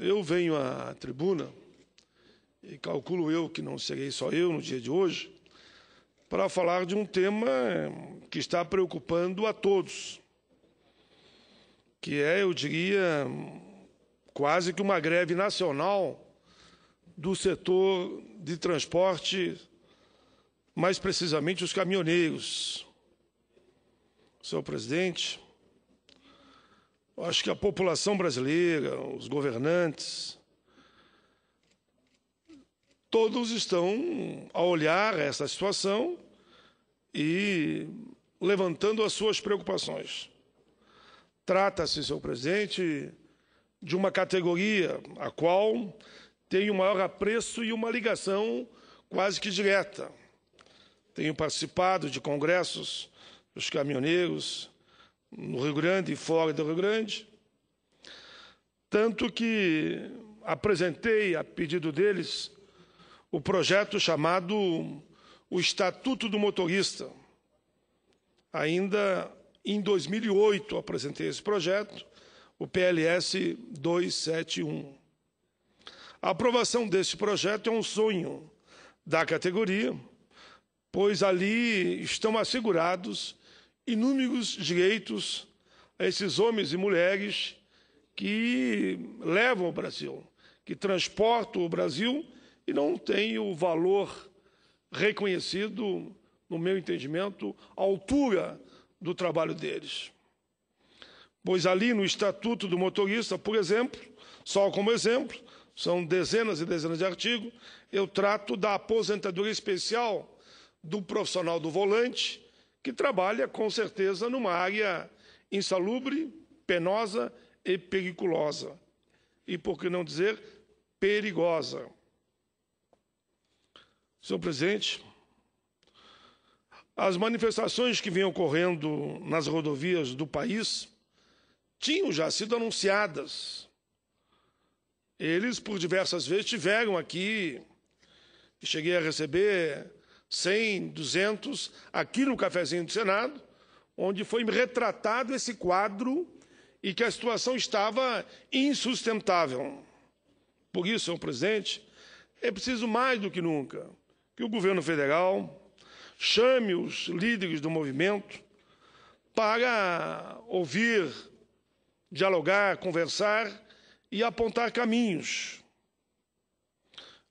Eu venho à tribuna, e calculo eu que não serei só eu no dia de hoje, para falar de um tema que está preocupando a todos, que é, eu diria, quase que uma greve nacional do setor de transporte, mais precisamente os caminhoneiros. Senhor presidente, acho que a população brasileira, os governantes, todos estão a olhar essa situação e levantando as suas preocupações. Trata-se, senhor presidente, de uma categoria a qual tenho maior apreço e uma ligação quase que direta. Tenho participado de congressos dos caminhoneiros no Rio Grande e fora do Rio Grande, tanto que apresentei, a pedido deles, o projeto chamado o Estatuto do Motorista. Ainda em 2008 apresentei esse projeto, o PLS 271. A aprovação desse projeto é um sonho da categoria, pois ali estão assegurados inúmeros direitos a esses homens e mulheres que levam o Brasil, que transportam o Brasil e não têm o valor reconhecido, no meu entendimento, à altura do trabalho deles. Pois ali no Estatuto do Motorista, por exemplo, só como exemplo, são dezenas e dezenas de artigos, eu trato da aposentadoria especial do profissional do volante, que trabalha, com certeza, numa área insalubre, penosa e periculosa. E, por que não dizer, perigosa. Senhor presidente, as manifestações que vinham ocorrendo nas rodovias do país tinham já sido anunciadas. Eles, por diversas vezes, estiveram aqui, e cheguei a receber 100, 200, aqui no cafezinho do Senado, onde foi retratado esse quadro e que a situação estava insustentável. Por isso, senhor presidente, é preciso mais do que nunca que o governo federal chame os líderes do movimento para ouvir, dialogar, conversar e apontar caminhos.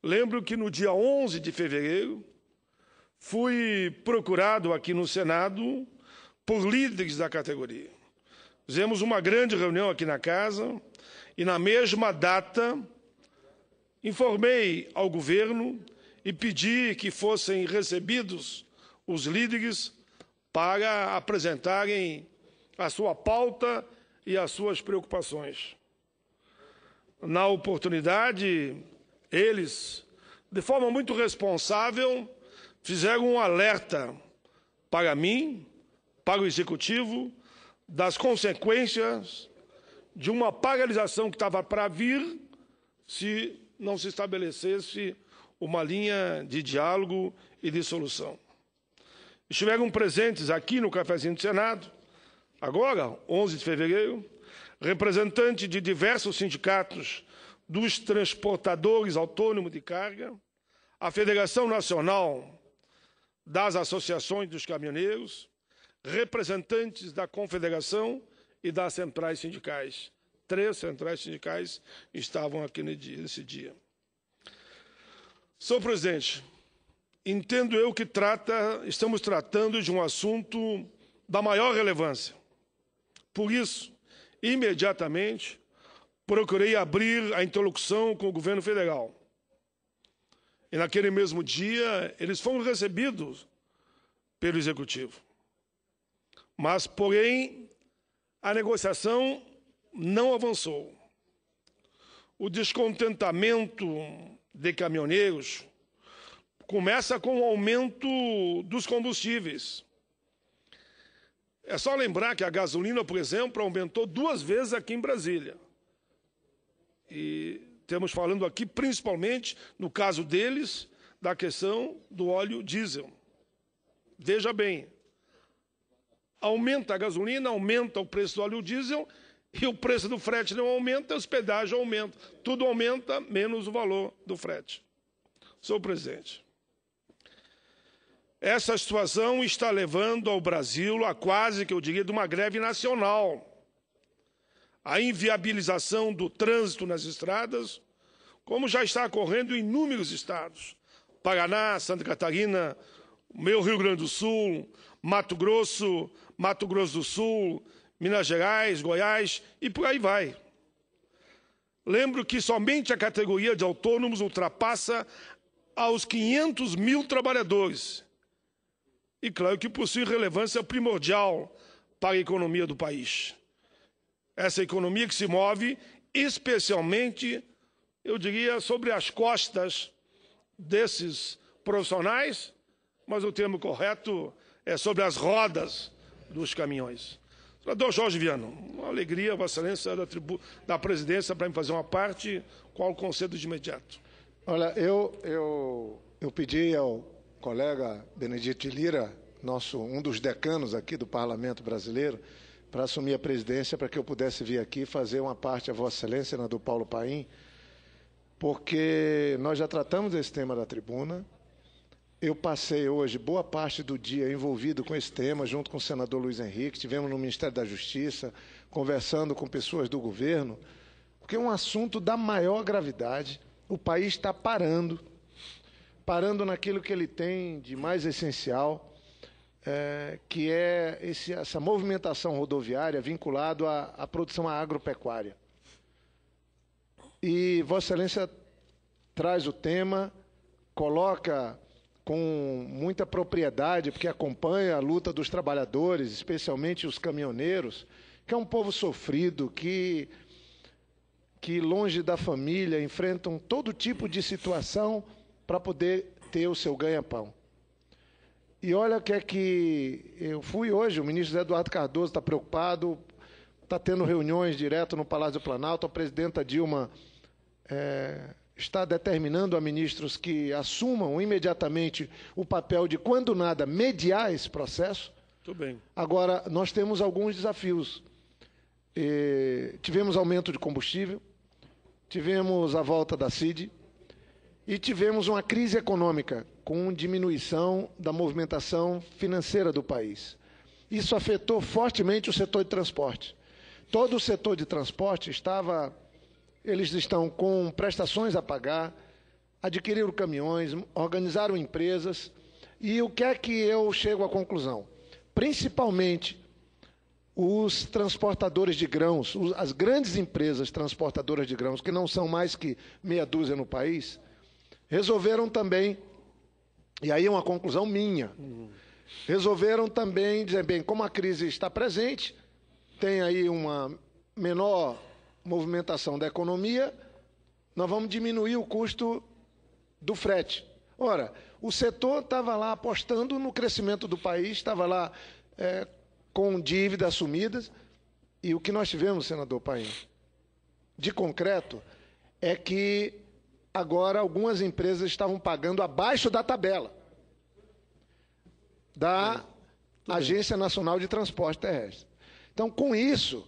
Lembro que no dia 11 de fevereiro, fui procurado aqui no Senado por líderes da categoria. Fizemos uma grande reunião aqui na casa e, na mesma data, informei ao governo e pedi que fossem recebidos os líderes para apresentarem a sua pauta e as suas preocupações. Na oportunidade, eles, de forma muito responsável, fizeram um alerta para mim, para o Executivo, das consequências de uma paralisação que estava para vir se não se estabelecesse uma linha de diálogo e de solução. Estiveram presentes aqui no cafezinho do Senado, agora, 11 de fevereiro, representantes de diversos sindicatos dos transportadores autônomos de carga, a Federação Nacional das Associações dos Caminhoneiros, representantes da Confederação e das centrais sindicais. 3 centrais sindicais estavam aqui nesse dia. Senhor presidente, entendo eu que estamos tratando de um assunto da maior relevância. Por isso, imediatamente, procurei abrir a interlocução com o governo federal. E naquele mesmo dia, eles foram recebidos pelo Executivo. Mas, porém, a negociação não avançou. O descontentamento de caminhoneiros começa com o aumento dos combustíveis. É só lembrar que a gasolina, por exemplo, aumentou 2 vezes aqui em Brasília. E estamos falando aqui, principalmente, no caso deles, da questão do óleo diesel. Veja bem, aumenta a gasolina, aumenta o preço do óleo diesel e o preço do frete não aumenta, a hospedagem aumenta. Tudo aumenta, menos o valor do frete. Senhor presidente, essa situação está levando ao Brasil a quase, que eu diria, de uma greve nacional. A inviabilização do trânsito nas estradas, como já está ocorrendo em inúmeros estados. Paraná, Santa Catarina, meu Rio Grande do Sul, Mato Grosso do Sul, Minas Gerais, Goiás e por aí vai. Lembro que somente a categoria de autônomos ultrapassa aos 500 mil trabalhadores. E claro que possui relevância primordial para a economia do país. Essa economia que se move especialmente, eu diria, sobre as costas desses profissionais, mas o termo correto é sobre as rodas dos caminhões. Senador Jorge Viana, uma alegria, Vossa Excelência, da presidência, para me fazer uma parte, qual o concedo de imediato? Olha, eu pedi ao colega Benedito de Lira, um dos decanos aqui do Parlamento Brasileiro, para assumir a presidência, para que eu pudesse vir aqui fazer uma parte a Vossa Excelência, senador Paulo Paim, porque nós já tratamos desse tema da tribuna. Eu passei hoje boa parte do dia envolvido com esse tema, junto com o senador Luiz Henrique, estivemos no Ministério da Justiça, conversando com pessoas do governo, porque é um assunto da maior gravidade. O país está parando naquilo que ele tem de mais essencial, que é essa movimentação rodoviária vinculada à produção agropecuária. E Vossa Excelência traz o tema, coloca com muita propriedade, porque acompanha a luta dos trabalhadores, especialmente os caminhoneiros, que é um povo sofrido, que longe da família enfrentam todo tipo de situação para poder ter o seu ganha-pão. E olha que eu fui hoje, o ministro José Eduardo Cardoso está preocupado, está tendo reuniões direto no Palácio do Planalto, a presidenta Dilma está determinando a ministros que assumam imediatamente o papel de, quando nada, mediar esse processo. Muito bem. Agora, nós temos alguns desafios. Tivemos aumento de combustível, tivemos a volta da CID e tivemos uma crise econômica com diminuição da movimentação financeira do país. Isso afetou fortemente o setor de transporte. Todo o setor de transporte eles estão com prestações a pagar, adquiriram caminhões, organizaram empresas, e o que é que eu chego à conclusão? Principalmente os transportadores de grãos, as grandes empresas transportadoras de grãos, que não são mais que meia dúzia no país, resolveram também, e aí é uma conclusão minha, resolveram também dizer, bem, como a crise está presente, tem aí uma menor movimentação da economia, nós vamos diminuir o custo do frete. Ora, o setor estava lá apostando no crescimento do país, estava lá com dívidas assumidas, e o que nós tivemos, senador Paim, de concreto, é que agora algumas empresas estavam pagando abaixo da tabela da Agência Nacional de Transporte Terrestre. Então, com isso,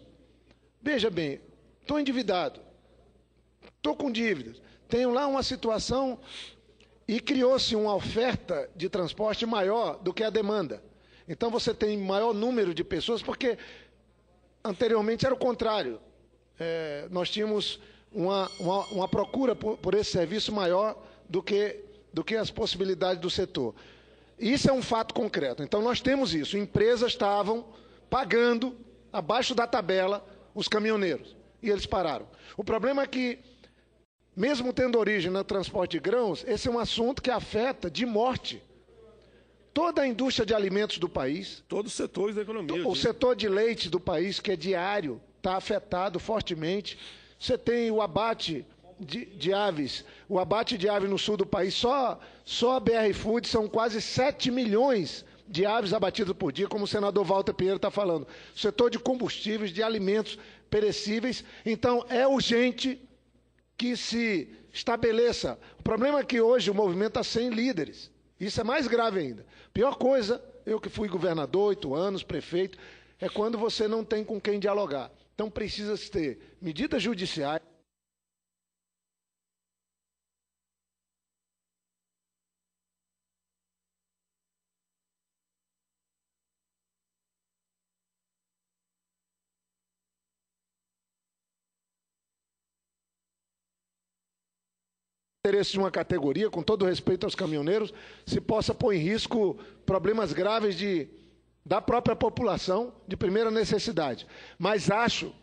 veja bem, estou endividado, estou com dívidas, tenho lá uma situação e criou-se uma oferta de transporte maior do que a demanda. Então você tem maior número de pessoas, porque anteriormente era o contrário. Nós tínhamos uma procura por esse serviço maior do que as possibilidades do setor. Isso é um fato concreto. Então nós temos isso. Empresas estavam pagando abaixo da tabela os caminhoneiros. E eles pararam. O problema é que, mesmo tendo origem no transporte de grãos, esse é um assunto que afeta de morte toda a indústria de alimentos do país. Todos os setores da economia. O setor de leite do país, que é diário, está afetado fortemente. Você tem o abate de aves. O abate de aves no sul do país, só a BR Food são quase 7 milhões de aves abatidas por dia, como o senador Walter Pinheiro está falando. O setor de combustíveis, de alimentos perecíveis. Então, é urgente que se estabeleça. O problema é que hoje o movimento está sem líderes. Isso é mais grave ainda. Pior coisa, eu que fui governador 8 anos, prefeito, é quando você não tem com quem dialogar. Então, precisa-se ter medidas judiciais. Interesse de uma categoria, com todo respeito aos caminhoneiros, se possa pôr em risco problemas graves da própria população de primeira necessidade. Mas acho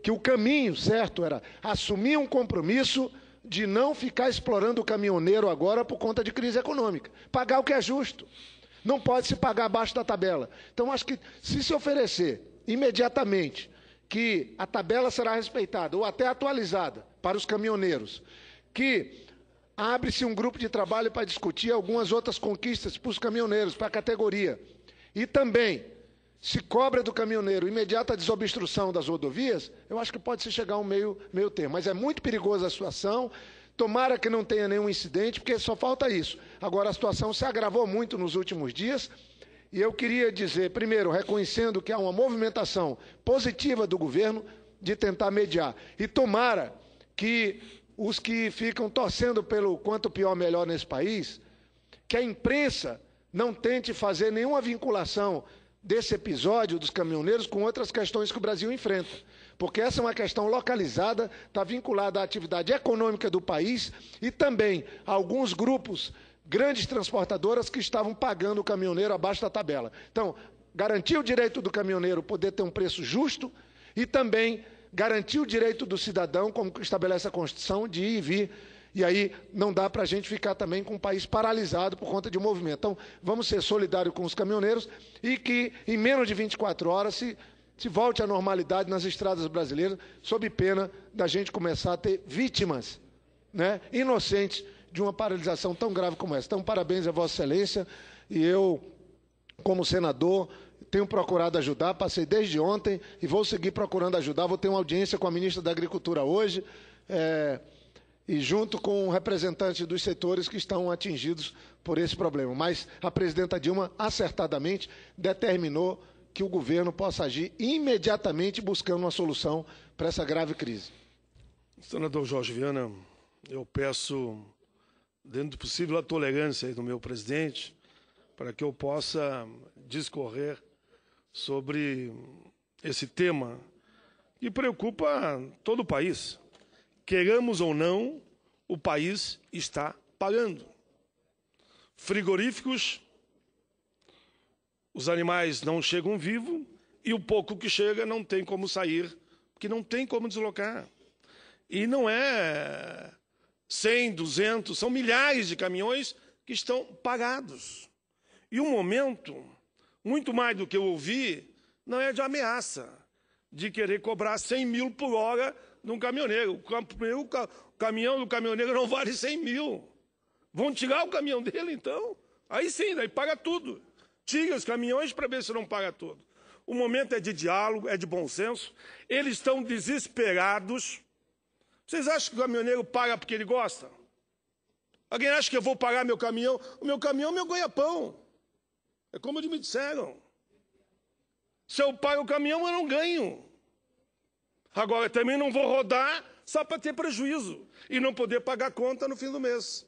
que o caminho certo era assumir um compromisso de não ficar explorando o caminhoneiro agora por conta de crise econômica. Pagar o que é justo. Não pode se pagar abaixo da tabela. Então, acho que se oferecer imediatamente que a tabela será respeitada ou até atualizada para os caminhoneiros, que abre-se um grupo de trabalho para discutir algumas outras conquistas para os caminhoneiros, para a categoria. E também, se cobra do caminhoneiro imediata desobstrução das rodovias, eu acho que pode-se chegar a um meio termo. Mas é muito perigosa a situação, tomara que não tenha nenhum incidente, porque só falta isso. Agora, a situação se agravou muito nos últimos dias, e eu queria dizer, primeiro, reconhecendo que há uma movimentação positiva do governo de tentar mediar. E tomara que os que ficam torcendo pelo quanto pior melhor nesse país, que a imprensa não tente fazer nenhuma vinculação desse episódio dos caminhoneiros com outras questões que o Brasil enfrenta. Porque essa é uma questão localizada, está vinculada à atividade econômica do país e também a alguns grupos, grandes transportadoras, que estavam pagando o caminhoneiro abaixo da tabela. Então, garantir o direito do caminhoneiro poder ter um preço justo e também garantir o direito do cidadão, como estabelece a Constituição, de ir e vir. E aí não dá para a gente ficar também com o país paralisado por conta de um movimento. Então, vamos ser solidários com os caminhoneiros e que, em menos de 24 horas, se volte à normalidade nas estradas brasileiras, sob pena da gente começar a ter vítimas, né, inocentes de uma paralisação tão grave como essa. Então, parabéns a Vossa Excelência, e eu, como senador, tenho procurado ajudar, passei desde ontem e vou seguir procurando ajudar. Vou ter uma audiência com a ministra da Agricultura hoje, e junto com representantes dos setores que estão atingidos por esse problema. Mas a presidenta Dilma, acertadamente, determinou que o governo possa agir imediatamente buscando uma solução para essa grave crise. Senador Jorge Viana, eu peço, dentro do possível, a tolerância do meu presidente, para que eu possa discorrer sobre esse tema que preocupa todo o país. Queiramos ou não, o país está pagando. Frigoríficos, os animais não chegam vivos e o pouco que chega não tem como sair, porque não tem como deslocar. E não é 100, 200, são milhares de caminhões que estão parados. E o momento, muito mais do que eu ouvi, não é de ameaça, de querer cobrar 100 mil por hora de um caminhoneiro. O caminhão do caminhoneiro não vale 100 mil. Vão tirar o caminhão dele, então? Aí sim, daí paga tudo. Tira os caminhões para ver se não paga tudo. O momento é de diálogo, é de bom senso. Eles estão desesperados. Vocês acham que o caminhoneiro paga porque ele gosta? Alguém acha que eu vou pagar meu caminhão? O meu caminhão é meu ganha-pão. É como eles me disseram. Se eu pago o caminhão, eu não ganho. Agora, também não vou rodar só para ter prejuízo e não poder pagar a conta no fim do mês.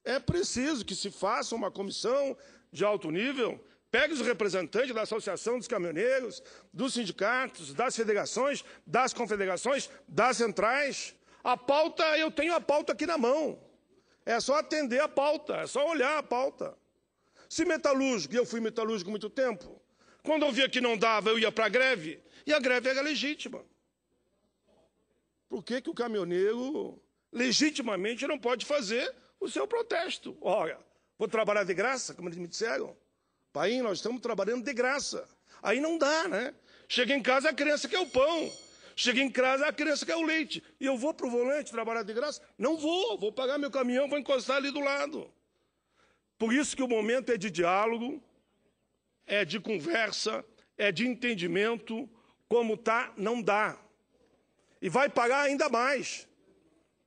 É preciso que se faça uma comissão de alto nível, pegue os representantes da Associação dos Caminhoneiros, dos sindicatos, das federações, das confederações, das centrais. A pauta, eu tenho a pauta aqui na mão. É só atender a pauta, é só olhar a pauta. Se metalúrgico, e eu fui metalúrgico muito tempo, quando eu via que não dava, eu ia para a greve, e a greve era legítima. Por que o caminhoneiro legitimamente não pode fazer o seu protesto? Ora, vou trabalhar de graça, como eles me disseram? Pai, nós estamos trabalhando de graça. Aí não dá, né? Chega em casa, a criança quer o pão. Chega em casa, a criança quer o leite. E eu vou para o volante trabalhar de graça? Não vou pagar meu caminhão, vou encostar ali do lado. Por isso que o momento é de diálogo, é de conversa, é de entendimento. Como tá, não dá. E vai pagar ainda mais.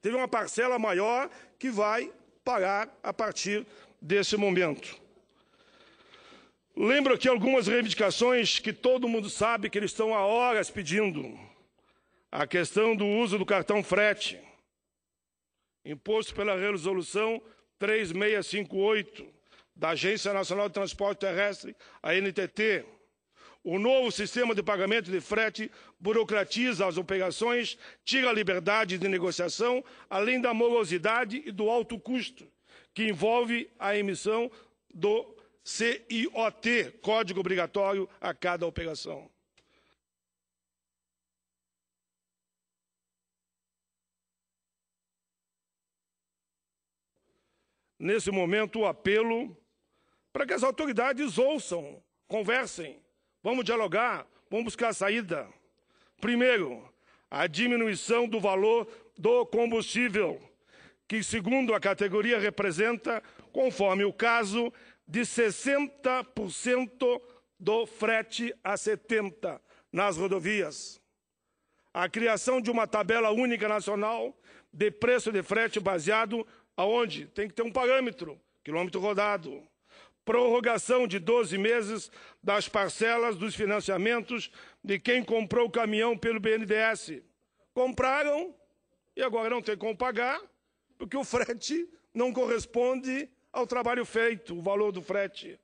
Teve uma parcela maior que vai pagar a partir desse momento. Lembro aqui algumas reivindicações que todo mundo sabe que eles estão há horas pedindo. a questão do uso do cartão frete, imposto pela Resolução 3658 da Agência Nacional de Transporte Terrestre, a ANTT. O novo sistema de pagamento de frete burocratiza as operações, tira a liberdade de negociação, além da morosidade e do alto custo, que envolve a emissão do CIOT, Código Obrigatório, a cada operação. Nesse momento, o apelo para que as autoridades ouçam, conversem, vamos dialogar, vamos buscar a saída. Primeiro, a diminuição do valor do combustível, que, segundo a categoria, representa, conforme o caso, de 60% do frete a 70% nas rodovias. A criação de uma tabela única nacional de preço de frete baseado aonde tem que ter um parâmetro, quilômetro rodado. Prorrogação de 12 meses das parcelas dos financiamentos de quem comprou o caminhão pelo BNDES. Compraram e agora não tem como pagar, porque o frete não corresponde ao trabalho feito, o valor do frete.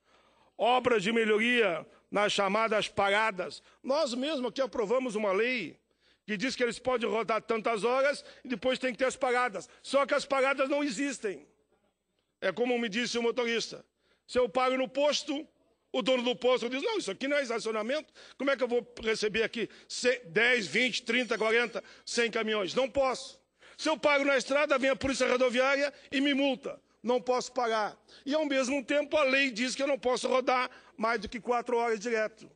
Obras de melhoria nas chamadas paradas. Nós mesmos aqui aprovamos uma lei que diz que eles podem rodar tantas horas e depois tem que ter as paradas. Só que as paradas não existem. É como me disse o motorista. Se eu paro no posto, o dono do posto diz, não, isso aqui não é estacionamento, como é que eu vou receber aqui 10, 20, 30, 40, 100 caminhões? Não posso. Se eu paro na estrada, vem a polícia rodoviária e me multa. Não posso pagar. E, ao mesmo tempo, a lei diz que eu não posso rodar mais do que 4 horas direto.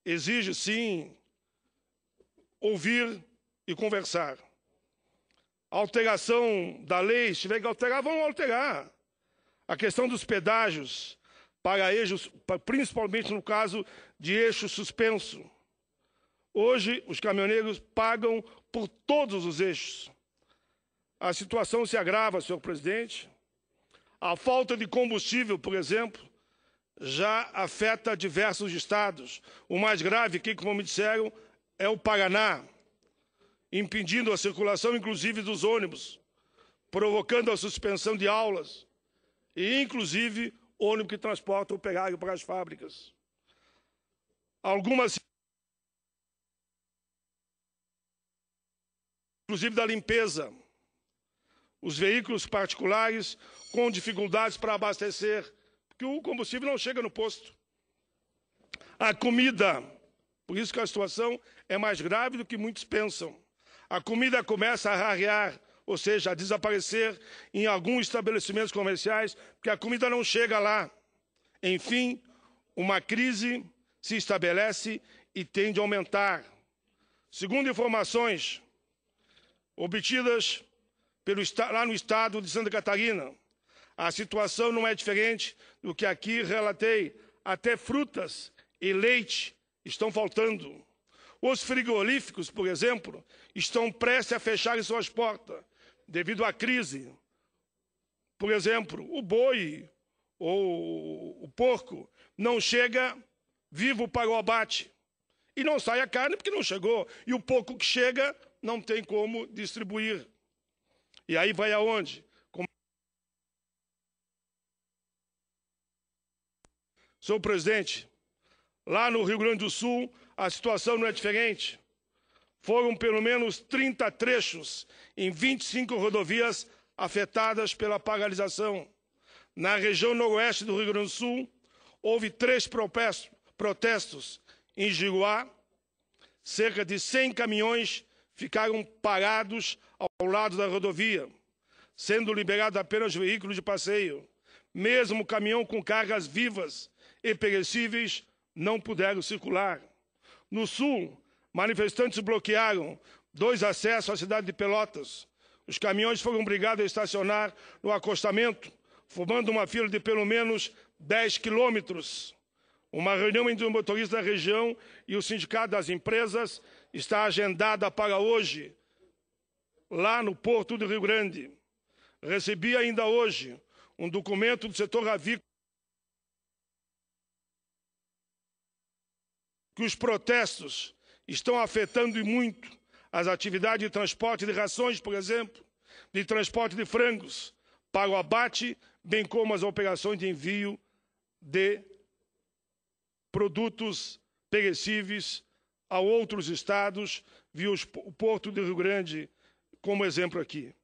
Exige, sim, ouvir e conversar. A alteração da lei, se tiver que alterar, vamos alterar. A questão dos pedágios para eixos, principalmente no caso de eixo suspenso. Hoje, os caminhoneiros pagam por todos os eixos. A situação se agrava, senhor presidente. A falta de combustível, por exemplo, já afeta diversos estados. O mais grave aqui, como me disseram, é o Paraná, impedindo a circulação, inclusive, dos ônibus, provocando a suspensão de aulas e, inclusive, ônibus que transporta o operário para as fábricas. Algumas, inclusive da limpeza, os veículos particulares com dificuldades para abastecer, porque o combustível não chega no posto. A comida, por isso que a situação é mais grave do que muitos pensam. A comida começa a rarear, ou seja, a desaparecer em alguns estabelecimentos comerciais, porque a comida não chega lá. Enfim, uma crise se estabelece e tende a aumentar. Segundo informações obtidas lá no estado de Santa Catarina, a situação não é diferente do que aqui relatei. Até frutas e leite estão faltando. Os frigoríficos, por exemplo, estão prestes a fechar suas portas devido à crise. Por exemplo, o boi ou o porco não chega vivo para o abate. E não sai a carne porque não chegou. E o pouco que chega não tem como distribuir. E aí vai aonde? Senhor presidente, lá no Rio Grande do Sul, a situação não é diferente. Foram pelo menos 30 trechos em 25 rodovias afetadas pela paralisação. Na região noroeste do Rio Grande do Sul, houve 3 protestos. Em Giruá, cerca de 100 caminhões ficaram parados ao lado da rodovia, sendo liberados apenas veículos de passeio. Mesmo caminhão com cargas vivas e perecíveis não puderam circular. No sul, manifestantes bloquearam 2 acessos à cidade de Pelotas. Os caminhões foram obrigados a estacionar no acostamento, formando uma fila de pelo menos 10 quilômetros. Uma reunião entre os motoristas da região e o sindicato das empresas está agendada para hoje, lá no Porto do Rio Grande. Recebi ainda hoje um documento do setor avícola que os protestos estão afetando e muito as atividades de transporte de rações, por exemplo, de transporte de frangos para o abate, bem como as operações de envio de produtos perecíveis a outros estados, via o Porto do Rio Grande, como exemplo aqui.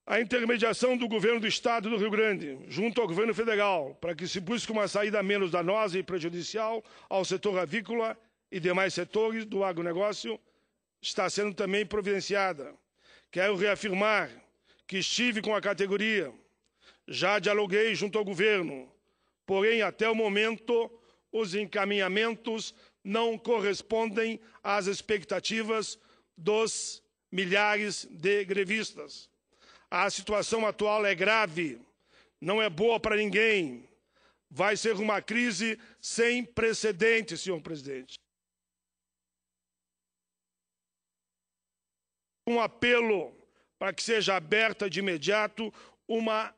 A intermediação do governo do Estado do Rio Grande, junto ao governo federal, para que se busque uma saída menos danosa e prejudicial ao setor avícola e demais setores do agronegócio, está sendo também providenciada. Quero reafirmar que estive com a categoria, já dialoguei junto ao governo, porém, até o momento, os encaminhamentos não correspondem às expectativas dos milhares de grevistas. A situação atual é grave, não é boa para ninguém. Vai ser uma crise sem precedentes, senhor presidente. Um apelo para que seja aberta de imediato uma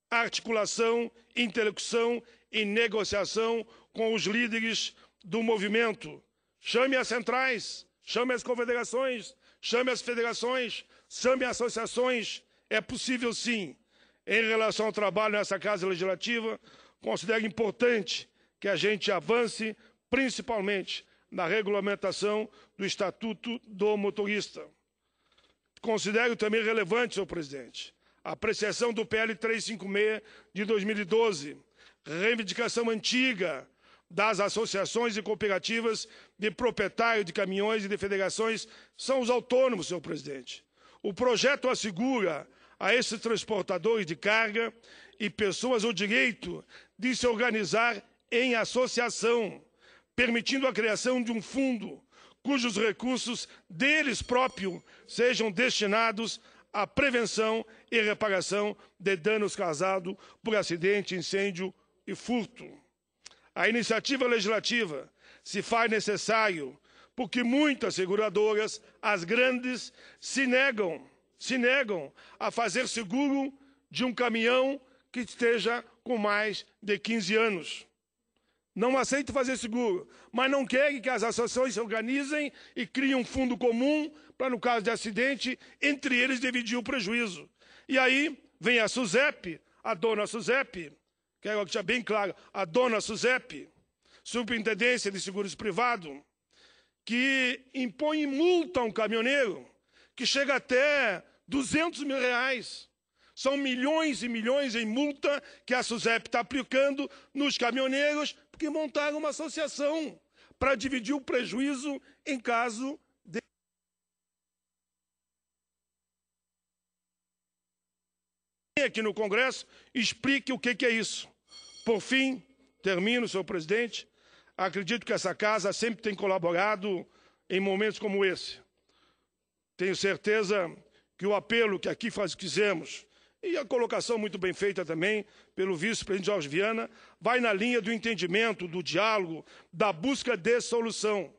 articulação, interlocução e negociação com os líderes do movimento. Chame as centrais, chame as confederações, chame as federações, chame as associações. É possível, sim. Em relação ao trabalho nessa Casa Legislativa, considero importante que a gente avance, principalmente na regulamentação do Estatuto do Motorista. Considero também relevante, senhor presidente, a apreciação do PL 356 de 2012, reivindicação antiga das associações e cooperativas de proprietários de caminhões e de federações, são os autônomos, senhor presidente. O projeto assegura a esses transportadores de carga e pessoas o direito de se organizar em associação, permitindo a criação de um fundo cujos recursos deles próprios sejam destinados à prevenção e reparação de danos causados por acidente, incêndio e furto. A iniciativa legislativa se faz necessário porque muitas seguradoras, as grandes, se negam a fazer seguro de um caminhão que esteja com mais de 15 anos. Não aceitam fazer seguro, mas não querem que as associações se organizem e criem um fundo comum para, no caso de acidente, entre eles dividir o prejuízo. E aí vem a SUSEP, a dona SUSEP, quero que deixar bem claro, a dona SUSEP, Superintendência de Seguros Privados, que impõe multa a um caminhoneiro que chega até R$200 mil. São milhões e milhões em multa que a SUSEP está aplicando nos caminhoneiros porque montaram uma associação para dividir o prejuízo em caso de... Aqui no Congresso, explique o que é isso. Por fim, termino, senhor presidente, acredito que essa casa sempre tem colaborado em momentos como esse. Tenho certeza que o apelo que aqui fizemos, e a colocação muito bem feita também pelo vice-presidente Jorge Viana, vai na linha do entendimento, do diálogo, da busca de solução.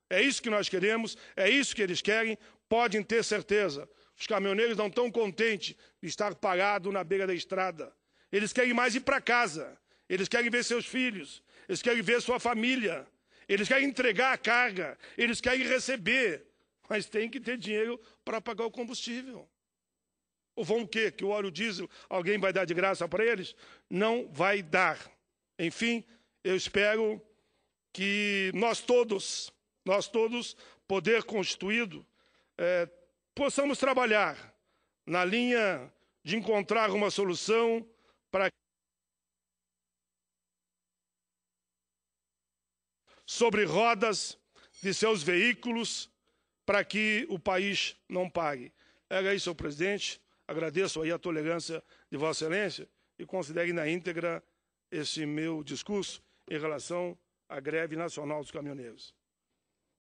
É isso que nós queremos, é isso que eles querem, podem ter certeza. Os caminhoneiros não estão contentes de estar parados na beira da estrada. Eles querem mais ir para casa, eles querem ver seus filhos, eles querem ver sua família, eles querem entregar a carga, eles querem receber, mas tem que ter dinheiro para pagar o combustível. Ou vão o quê? Que o óleo diesel alguém vai dar de graça para eles? Não vai dar. Enfim, eu espero que nós todos, poder constituído, possamos trabalhar na linha de encontrar uma solução para sobre rodas de seus veículos para que o país não pague. Era isso, senhor presidente. Agradeço aí a tolerância de Vossa Excelência e considere na íntegra esse meu discurso em relação à greve nacional dos caminhoneiros.